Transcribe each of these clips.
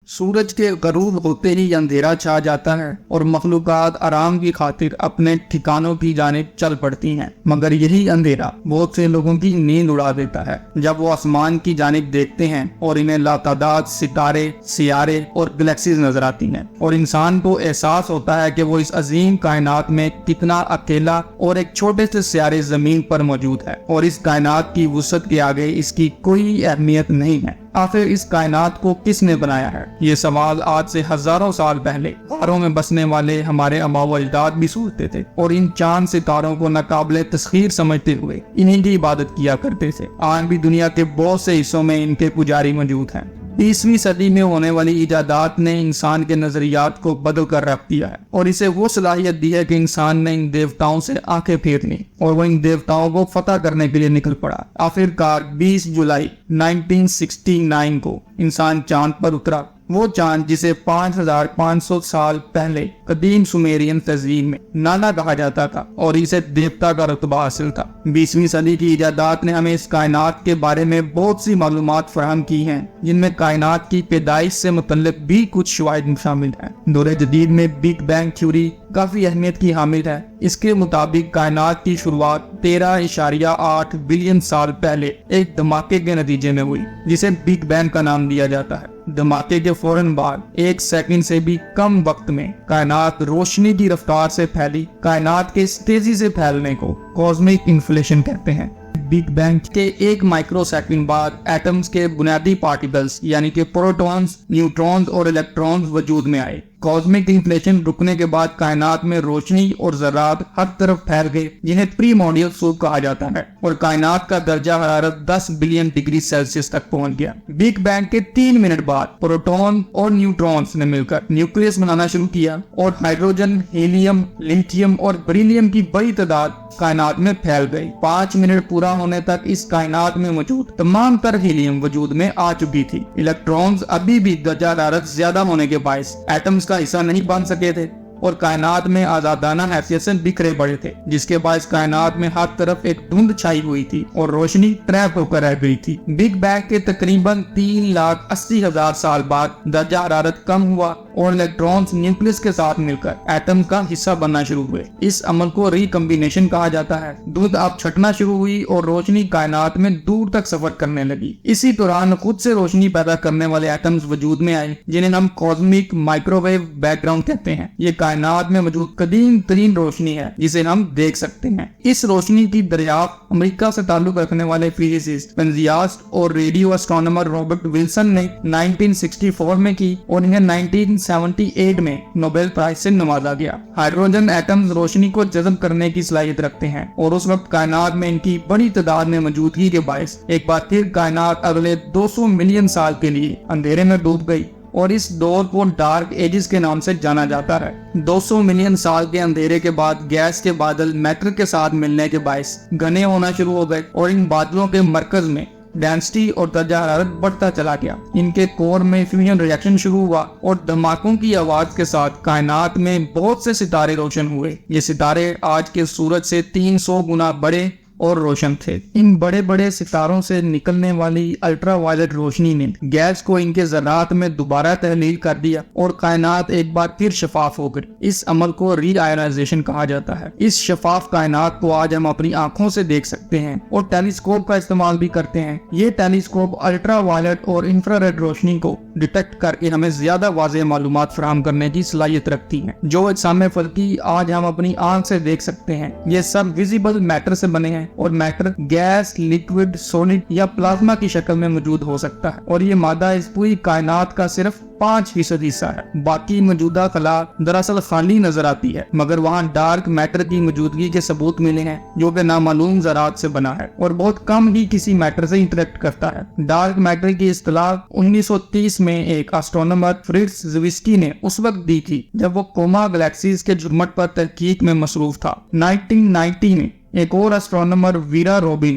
سورج کے غروب ہوتے ہی اندھیرا چھا جاتا ہے اور مخلوقات آرام کی خاطر اپنے ٹھکانوں کی جانب چل پڑتی ہیں، مگر یہی اندھیرا بہت سے لوگوں کی نیند اڑا دیتا ہے جب وہ آسمان کی جانب دیکھتے ہیں اور انہیں لاتعداد ستارے، سیارے اور گلیکسیز نظر آتی ہیں، اور انسان کو احساس ہوتا ہے کہ وہ اس عظیم کائنات میں کتنا اکیلا اور ایک چھوٹے سے سیارے زمین پر موجود ہے، اور اس کائنات کی وسعت کے آگے اس کی کوئی اہمیت نہیں ہے۔ آخر اس کائنات کو کس نے بنایا ہے؟ یہ سوال آج سے ہزاروں سال پہلے غاروں میں بسنے والے ہمارے آباء و اجداد بھی سوچتے تھے، اور ان چاند ستاروں کو ناقابل تسخیر سمجھتے ہوئے انہیں کی عبادت کیا کرتے تھے۔ آج بھی دنیا کے بہت سے حصوں میں ان کے پجاری موجود ہیں۔ 20ویں صدی میں ہونے والی ایجادات نے انسان کے نظریات کو بدل کر رکھ دیا ہے، اور اسے وہ صلاحیت دی ہے کہ انسان نے ان دیوتاؤں سے آنکھیں پھیر لیں اور وہ ان دیوتاؤں کو فتح کرنے کے لیے نکل پڑا۔ آخرکار 20 جولائی 1969 کو انسان چاند پر اترا، وہ چاند جسے 5500 سال پہلے قدیم سومیرین تہذیب میں نانا کہا جاتا تھا اور اسے دیوتا کا رتبہ حاصل تھا۔ 20ویں صدی کی ایجادات نے ہمیں اس کائنات کے بارے میں بہت سی معلومات فراہم کی ہیں، جن میں کائنات کی پیدائش سے متعلق بھی کچھ شواہد شامل ہیں۔ دور جدید میں بگ بینگ تھیوری کافی اہمیت کی حامل ہے۔ اس کے مطابق کائنات کی شروعات 13.8 بلین سال پہلے ایک دھماکے کے نتیجے میں ہوئی، جسے بگ بینگ کا نام دیا جاتا ہے۔ دھماکے کے فوراً بعد 1 سیکنڈ سے بھی کم وقت میں کائنات روشنی کی رفتار سے پھیلی۔ کائنات کے اس تیزی سے پھیلنے کو کاسمک انفلیشن کہتے ہیں۔ بگ بینگ کے 1 مائکرو سیکنڈ بعد ایٹمز کے بنیادی پارٹیکلز یعنی کہ پروٹونز، نیوٹرونز اور الیکٹرونز وجود میں آئے۔ کاسمک انفلیشن رکنے کے بعد کائنات میں روشنی اور ذرات ہر طرف پھیل گئے، جنہیں پریمورڈیل سوپ کہا جاتا ہے، اور کائنات کا درجہ حرارت 10 بلین ڈگری سیلسیس تک پہنچ گیا۔ بگ بینگ کے 3 منٹ بعد پروٹون اور نیوٹرونز نے مل کر نیوکلیس بنانا شروع کیا، اور ہائیڈروجن، ہیلیم، لیتھیم اور بریلیم کی بڑی تعداد کائنات میں پھیل گئی۔ 5 منٹ پورا ہونے تک اس کائنات میں موجود تمام تر ہیلیم وجود میں آ چکی تھی۔ الیکٹرونز ابھی بھی درجہ حرارت زیادہ ہونے کے باعث ایٹمز کا حصہ نہیں بن سکے تھے اور کائنات میں آزادانہ حیثیت سے بکھرے پڑے تھے، جس کے باعث کائنات میں ہر طرف ایک دھند چھائی ہوئی تھی اور روشنی ٹریپ ہو کر رہ گئی تھی۔ بگ بینگ کے تقریباً 3,80,000 سال بعد درجہ حرارت کم ہوا اور الیکٹرونز نیوکلیس کے ساتھ مل کر ایٹم کا حصہ بننا شروع ہوئے۔ اس عمل کو ری کمبینیشن کہا جاتا ہے۔ دھند اب چھٹنا شروع ہوئی اور روشنی کائنات میں دور تک سفر کرنے لگی۔ اسی دوران خود سے روشنی پیدا کرنے والے ایٹمز وجود میں آئے، جنہیں ہم cosmic microwave background کہتے ہیں۔ یہ کائنات میں موجود قدیم ترین روشنی ہے جسے ہم دیکھ سکتے ہیں۔ اس روشنی کی دریافت امریکہ سے تعلق رکھنے والے فزسسٹ، فنزیاسٹ اور ریڈیو اسٹرانومر رابرٹ ولسن نے 1964 میں کی، اور انہیں 1978 میں نوبل پرائز سے نوازا گیا۔ ہائیڈروجن ایٹمز روشنی کو جذب کرنے کی صلاحیت رکھتے ہیں، اور اس وقت کائنات میں ان کی بڑی تعداد میں موجودگی کے باعث ایک بار پھر کائنات اگلے 200 ملین سال کے لیے اندھیرے میں ڈوب گئی، اور اس دور کو ڈارک ایجز کے نام سے جانا جاتا ہے۔ 200 ملین سال کے اندھیرے کے بعد گیس کے بادل میٹر کے ساتھ ملنے کے باعث گھنے ہونا شروع ہو گئے، اور ان بادلوں کے مرکز میں ڈینسٹی اور درجہ حرارت بڑھتا چلا گیا۔ ان کے کور میں فیوژن ری ایکشن شروع ہوا، اور دھماکوں کی آواز کے ساتھ کائنات میں بہت سے ستارے روشن ہوئے۔ یہ ستارے آج کے سورج سے 300 گنا بڑے اور روشن تھے۔ ان بڑے بڑے ستاروں سے نکلنے والی الٹرا وائلٹ روشنی نے گیس کو ان کے ذرات میں دوبارہ تحلیل کر دیا، اور کائنات ایک بار پھر شفاف ہو گئی۔ اس عمل کو ری آئونائزیشن کہا جاتا ہے۔ اس شفاف کائنات کو آج ہم اپنی آنکھوں سے دیکھ سکتے ہیں اور ٹیلیسکوپ کا استعمال بھی کرتے ہیں۔ یہ ٹیلیسکوپ الٹرا وائلٹ اور انفرا ریڈ روشنی کو ڈیٹیکٹ کر کے ہمیں زیادہ واضح معلومات فراہم کرنے کی صلاحیت رکھتی ہیں۔ جو اجسام فلکی آج ہم اپنی آنکھ سے دیکھ سکتے ہیں، یہ سب ویزیبل میٹر سے بنے ہیں، اور میٹر گیس، لیکوڈ، سولڈ یا پلازما کی شکل میں موجود ہو سکتا ہے، اور یہ مادہ اس پوری کائنات کا صرف 5% حصہ ہے۔ باقی موجودہ خلا دراصل خالی نظر آتی ہے، مگر وہاں ڈارک میٹر کی موجودگی کے ثبوت ملے ہیں جو کہ نامعلوم ذرات سے بنا ہے اور بہت کم ہی کسی میٹر سے انٹریکٹ کرتا ہے۔ ڈارک میٹر کی اصطلاح 1930 میں ایک اسٹرونومر فرٹز زویسکی نے اس وقت دی تھی جب وہ کوما گلیکسیز کے جرمٹ پر تحقیق میں مصروف تھا۔ 1990 میں ایک اور اسٹرونامر ویرا روبن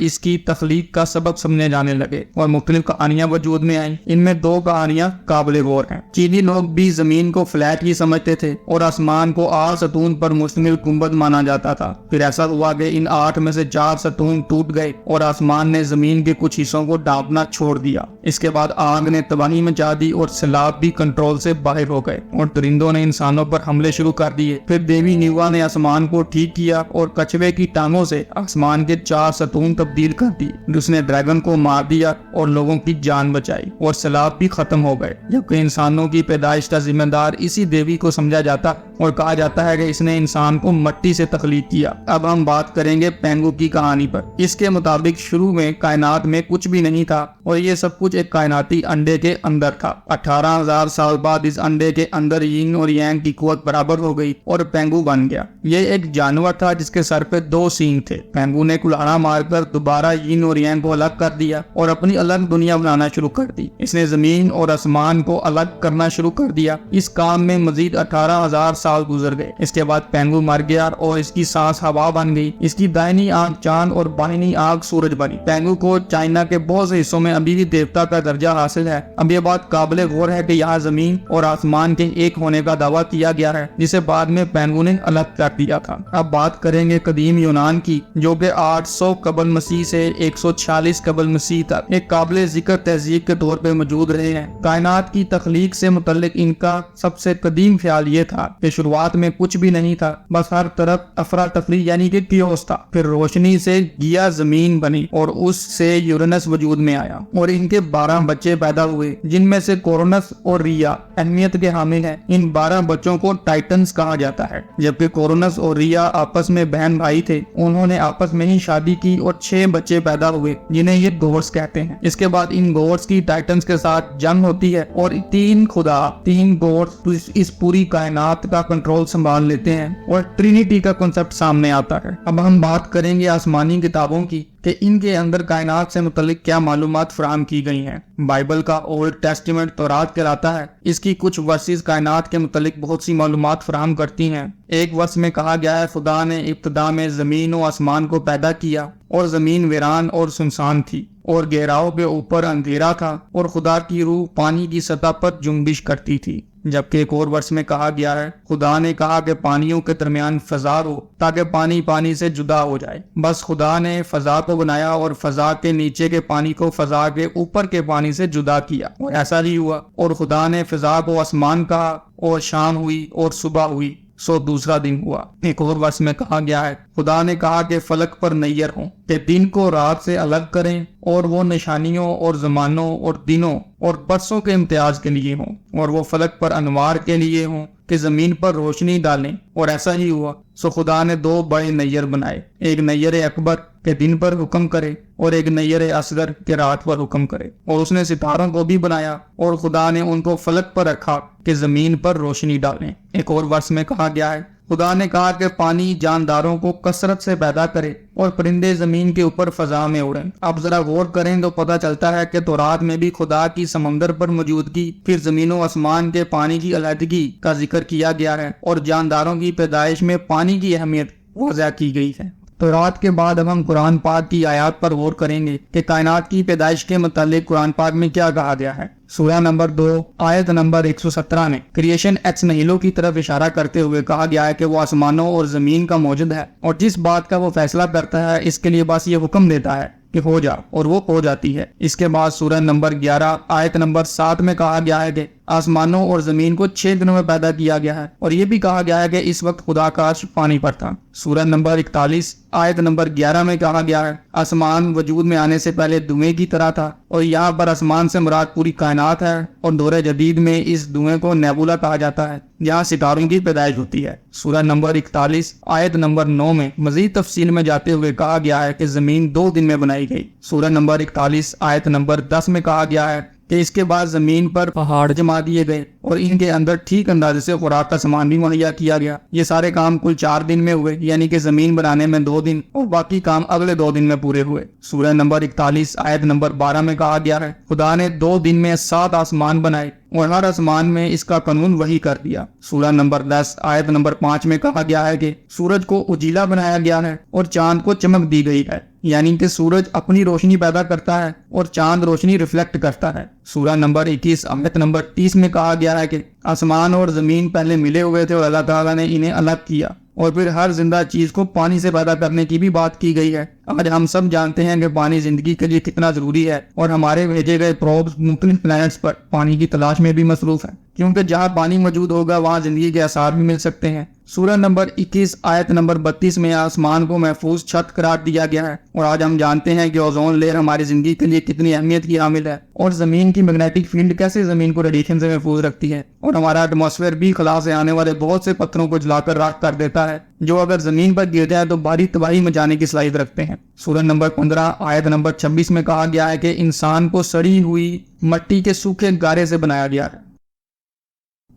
اس کی تخلیق کا سبب سمجھے جانے لگے اور مختلف کہانیاں وجود میں آئیں۔ ان میں 2 کہانیاں قابل غور ہیں۔ چینی لوگ بھی زمین کو فلیٹ ہی سمجھتے تھے اور آسمان کو 8 ستون پر مشتمل گنبد مانا جاتا تھا۔ پھر ایسا ہوا کہ ان 8 میں سے 4 ستون ٹوٹ گئے اور آسمان نے زمین کے کچھ حصوں کو ڈھانپنا چھوڑ دیا۔ اس کے بعد آگ نے تباہی مچا دی اور سیلاب بھی کنٹرول سے باہر ہو گئے اور درندوں نے انسانوں پر حملے شروع کر دیے۔ پھر دیوی نیوا نے آسمان کو ٹھیک کیا اور کچھوے کی ٹانگوں سے آسمان کے 4 ستون تبدیل کر دی۔ اس نے ڈریگن کو مار دیا اور لوگوں کی جان بچائی اور سیلاب بھی ختم ہو گئے، جبکہ انسانوں کی پیدائش کا ذمہ دار اسی دیوی کو سمجھا جاتا اور کہا جاتا ہے کہ اس نے انسان کو مٹی سے تخلیق کیا۔ اب ہم بات کریں گے پینگو کی کہانی پر۔ اس کے مطابق شروع میں کائنات میں کچھ بھی نہیں تھا اور یہ سب کچھ ایک کائناتی انڈے کے اندر تھا۔ 18,000 سال بعد اس انڈے کے اندر ین اور یانگ کی قوت برابر ہو گئی اور پینگو بن گیا۔ یہ ایک جانور تھا جس کے سر پہ 2 سینگ تھے۔ پینگو نے کلہاڑا مار کر دوبارہ ین اور یانگ کو الگ کر دیا اور اپنی الگ دنیا بنانا شروع کر دی۔ اس نے زمین اور آسمان کو الگ کرنا شروع کر دیا۔ اس کام میں مزید 18,000 سال گزر گئے۔ اس کے بعد پینگو مر گیا اور اس کی سانس ہوا بن گئی۔ اس کی دائنی آنکھ چاند اور بائنی آنکھ سورج بنی۔ پینگو کو چائنا کے بہت سے حصوں میں ابھی بھی دیوتا کا درجہ حاصل ہے۔ اب یہ بات قابل غور ہے کہ یہاں زمین اور آسمان کے ایک ہونے کا دعویٰ کیا گیا ہے، جسے بعد میں پینگو نے الگ کر دیا تھا۔ اب بات کریں گے قدیم یونان کی، جو کہ 800 قبل مسیح سے 146 قبل مسیح تک ایک قابل ذکر تہذیب کے طور پہ موجود رہے ہیں۔ کائنات کی تخلیق سے متعلق ان کا سب سے قدیم خیال یہ تھا کہ شروعات میں کچھ بھی نہیں تھا، بس ہر طرف افراتفری یعنی کہ کیوس تھا۔ پھر روشنی سے گیا زمین بنی اور اس سے یورینس وجود میں آیا اور ان کے 12 بچے پیدا ہوئے، جن میں سے کورونس اور ریا اہمیت کے حامل ہیں۔ ان 12 بچوں کو ٹائٹنز کہا جاتا ہے، جبکہ کورونس اور ریا آپس میں بہن بھائی تھے۔ انہوں نے آپس میں ہی شادی کی اور 6 بچے پیدا ہوئے، جنہیں یہ گورس کہتے ہیں۔ اس کے بعد ان گورس کی ٹائٹنز کے ساتھ جنگ ہوتی ہے اور 3 گورس اس پوری کائنات کا کنٹرول سنبھال لیتے ہیں اور ٹرینیٹی کا کنسپٹ سامنے آتا ہے۔ اب ہم بات کریں گے آسمانی کتابوں کی کہ ان کے اندر کائنات سے متعلق کیا معلومات فراہم کی گئی ہیں۔ بائبل کا اولڈ ٹیسٹیمنٹ تورات کہلاتا ہے۔ اس کی کچھ ورسز کائنات کے متعلق بہت سی معلومات فراہم کرتی ہیں۔ ایک ورس میں کہا گیا ہے خدا نے ابتدا میں زمین و آسمان کو پیدا کیا اور زمین ویران اور سنسان تھی اور گہراؤں کے اوپر اندھیرا تھا اور خدا کی روح پانی کی سطح پر جنبش کرتی تھی۔ جبکہ ایک اور ورس میں کہا گیا ہے خدا نے کہا کہ پانیوں کے درمیان فضا ہو تاکہ پانی پانی سے جدا ہو جائے۔ بس خدا نے فضا کو بنایا اور فضا کے نیچے کے پانی کو فضا کے اوپر کے پانی سے جدا کیا اور ایسا ہی ہوا۔ اور خدا نے فضا کو آسمان کہا اور شام ہوئی اور صبح ہوئی، سو دوسرا دن ہوا۔ ایک اور ورس میں کہا گیا ہے خدا نے کہا کہ فلک پر نیر ہوں کہ دن کو رات سے الگ کریں اور وہ نشانیوں اور زمانوں اور دنوں اور برسوں کے امتیاز کے لیے ہوں، اور وہ فلک پر انوار کے لیے ہوں کہ زمین پر روشنی ڈالیں، اور ایسا ہی ہوا۔ سو خدا نے 2 بڑے نیر بنائے، ایک نیر اکبر کہ دن پر حکم کرے اور ایک نیر اصغر کہ رات پر حکم کرے، اور اس نے ستاروں کو بھی بنایا اور خدا نے ان کو فلک پر رکھا کہ زمین پر روشنی ڈالیں۔ ایک اور ورس میں کہا گیا ہے خدا نے کہا کہ پانی جانداروں کو کثرت سے پیدا کرے اور پرندے زمین کے اوپر فضا میں اڑیں۔ اب ذرا غور کریں تو پتہ چلتا ہے کہ تورات میں بھی خدا کی سمندر پر موجودگی، پھر زمین و آسمان کے پانی کی علیحدگی کا ذکر کیا گیا ہے اور جانداروں کی پیدائش میں پانی کی اہمیت واضح کی گئی ہے۔ تورات کے بعد اب ہم قرآن پاک کی آیات پر غور کریں گے کہ کائنات کی پیدائش کے متعلق قرآن پاک میں کیا کہا گیا ہے۔ سورہ نمبر 2 آیت نمبر 117 میں کریشن ایکس نہیلو کی طرف اشارہ کرتے ہوئے کہا گیا ہے کہ وہ آسمانوں اور زمین کا موجد ہے اور جس بات کا وہ فیصلہ کرتا ہے اس کے لیے بس یہ حکم دیتا ہے کہ ہو جا، اور وہ ہو جاتی ہے۔ اس کے بعد سورہ نمبر 11 آیت نمبر 7 میں کہا گیا ہے کہ آسمانوں اور زمین کو 6 دنوں میں پیدا کیا گیا ہے، اور یہ بھی کہا گیا ہے کہ اس وقت خدا کا عرش پانی پر تھا۔ سورہ نمبر 41 آیت نمبر 11 میں کہا گیا ہے آسمان وجود میں آنے سے پہلے دھوئیں کی طرح تھا، اور یہاں پر آسمان سے مراد پوری کائنات ہے، اور دور جدید میں اس دھوئیں کو نیبولا کہا جاتا ہے جہاں ستاروں کی پیدائش ہوتی ہے۔ سورہ نمبر 41 آیت نمبر 9 میں مزید تفصیل میں جاتے ہوئے کہا گیا ہے کہ زمین 2 دن میں بنائی گئی۔ سورہ نمبر 41 آیت نمبر 10 میں کہا گیا ہے کہ اس کے بعد زمین پر پہاڑ جما دیے گئے اور ان کے اندر ٹھیک اندازے سے خوراک کا سامان بھی مہیا کیا گیا۔ یہ سارے کام کل 4 دن میں ہوئے، یعنی کہ زمین بنانے میں 2 دن اور باقی کام اگلے 2 دن میں پورے ہوئے۔ سورہ نمبر 41 آیت نمبر 12 میں کہا گیا ہے خدا نے 2 دن میں 7 آسمان بنائے اور ہر آسمان میں اس کا قانون وحی کر دیا۔ سورہ نمبر 10 آیت نمبر 5 میں کہا گیا ہے کہ سورج کو اجیلا بنایا گیا ہے اور چاند کو چمک دی گئی ہے، یعنی کہ سورج اپنی روشنی پیدا کرتا ہے اور چاند روشنی ریفلیکٹ کرتا ہے۔ سورہ نمبر 21 آیت نمبر 30 میں کہا گیا ہے کہ آسمان اور زمین پہلے ملے ہوئے تھے اور اللہ تعالیٰ نے انہیں الگ کیا، اور پھر ہر زندہ چیز کو پانی سے پیدا کرنے کی بھی بات کی گئی ہے۔ آج ہم سب جانتے ہیں کہ پانی زندگی کے لیے کتنا ضروری ہے، اور ہمارے بھیجے گئے پروبز مختلف پلانٹس پر پانی کی تلاش میں بھی مصروف ہیں، کیونکہ جہاں پانی موجود ہوگا وہاں زندگی کے آثار بھی مل سکتے ہیں۔ سورہ نمبر 21 آیت نمبر 32 میں آسمان کو محفوظ چھت قرار دیا گیا ہے، اور آج ہم جانتے ہیں کہ اوزون لیئر ہماری زندگی کے لیے کتنی اہمیت کی حامل ہے، اور زمین کی میگنیٹک فیلڈ کیسے زمین کو ریڈیشن سے محفوظ رکھتی ہے، اور ہمارا ایٹماسفیئر بھی خلا سے آنے والے بہت سے پتھروں کو جلا کر راکھ کر دیتا ہے، جو اگر زمین پر گر جائے تو بھاری تباہی مچانے کی صلاحیت رکھتے ہیں۔ سورہ نمبر 15 آیت نمبر 26 میں کہا گیا ہے کہ انسان کو سڑی ہوئی مٹی کے سوکھے گارے سے بنایا گیا ہے۔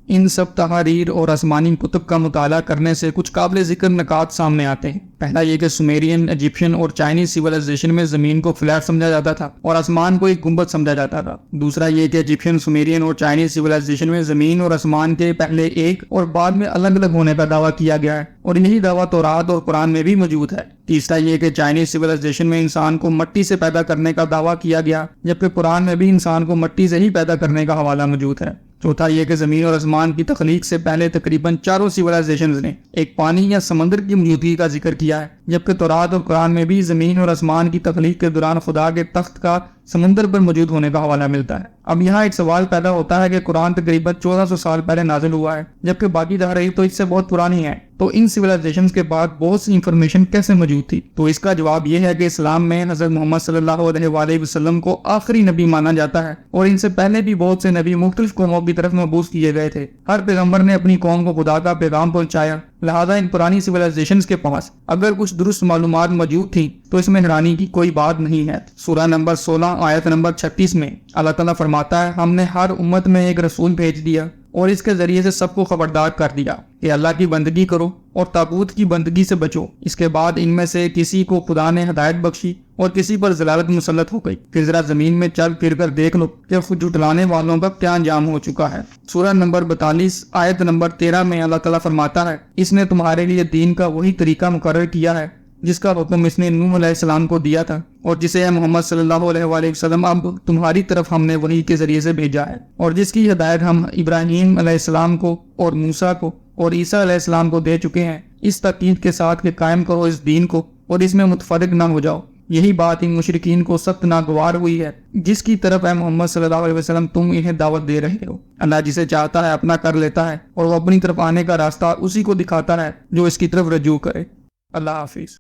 ان سب تحاریر اور آسمانی کتب کا مطالعہ کرنے سے کچھ قابل ذکر نکات سامنے آتے ہیں۔ پہلا یہ کہ سومیرین، ایجپشین اور چائنیز سیولائزیشن میں زمین کو فلیٹ سمجھا جاتا تھا اور آسمان کو ایک گنبد سمجھا جاتا تھا۔ دوسرا یہ کہ ایجپشین، سومیرین اور چائنیز سیولائزیشن میں زمین اور آسمان کے پہلے ایک اور بعد میں الگ الگ ہونے کا دعویٰ کیا گیا ہے، اور یہی دعویٰ تورات اور قرآن میں بھی موجود ہے۔ تیسرا یہ کہ چائنیز سیولائزیشن میں انسان کو مٹی سے پیدا کرنے کا دعویٰ کیا گیا، جبکہ قرآن میں بھی انسان کو مٹی سے ہی پیدا کرنے کا حوالہ موجود ہے۔ چوتھا یہ کہ زمین اور آسمان کی تخلیق سے پہلے تقریباً چاروں سیولائزیشنز نے ایک پانی یا سمندر کی موجودگی کا ذکر کیا ہے، جبکہ تورات اور قرآن میں بھی زمین اور آسمان کی تخلیق کے دوران خدا کے تخت کا سمندر پر موجود ہونے کا حوالہ ملتا ہے۔ اب یہاں ایک سوال پیدا ہوتا ہے کہ قرآن تقریباً 1400 سال پہلے نازل ہوا ہے، جبکہ باقی تحریر تو اس سے بہت پرانی ہے، تو ان سیولائزیشنز کے بعد بہت سی انفارمیشن کیسے موجود تھی؟ تو اس کا جواب یہ ہے کہ اسلام میں حضرت محمد صلی اللہ علیہ وآلہ وسلم کو آخری نبی مانا جاتا ہے، اور ان سے پہلے بھی بہت سے نبی مختلف قوموں کی طرف مبعوث کیے گئے تھے۔ ہر پیغمبر نے اپنی قوم کو خدا کا پیغام پہنچایا، لہذا ان پرانی سیولائزیشنز کے پاس اگر کچھ درست معلومات موجود تھیں تو اس میں حیرانی کی کوئی بات نہیں ہے۔ سورہ نمبر 16 آیت نمبر 36 میں اللہ تعالیٰ فرماتا ہے، ہم نے ہر امت میں ایک رسول بھیج دیا اور اس کے ذریعے سے سب کو خبردار کر دیا کہ اللہ کی بندگی کرو اور تاغوت کی بندگی سے بچو۔ اس کے بعد ان میں سے کسی کو خدا نے ہدایت بخشی اور کسی پر ضلالت مسلط ہو گئی، پھر ذرا زمین میں چل پھر کر دیکھ لو کہ خود جھٹلانے والوں کا کیا انجام ہو چکا ہے۔ سورہ نمبر 42 آیت نمبر 13 میں اللہ تعالیٰ فرماتا ہے، اس نے تمہارے لیے دین کا وہی طریقہ مقرر کیا ہے جس کا حکم اس نے نوح علیہ السلام کو دیا تھا، اور جسے اے محمد صلی اللہ علیہ وآلہ وسلم اب تمہاری طرف ہم نے وحی کے ذریعے سے بھیجا ہے، اور جس کی ہدایت ہم ابراہیم علیہ السلام کو اور موسیٰ کو اور عیسیٰ علیہ السلام کو دے چکے ہیں، اس تاکید کے ساتھ کہ قائم کرو اس دین کو اور اس میں متفرق نہ ہو جاؤ۔ یہی بات ان مشرکین کو سخت ناگوار ہوئی ہے جس کی طرف اے محمد صلی اللہ علیہ وسلم تم انہیں دعوت دے رہے ہو۔ اللہ جسے چاہتا ہے اپنا کر لیتا ہے، اور وہ اپنی طرف آنے کا راستہ اسی کو دکھاتا ہے جو اس کی طرف رجوع کرے۔ اللہ حافظ۔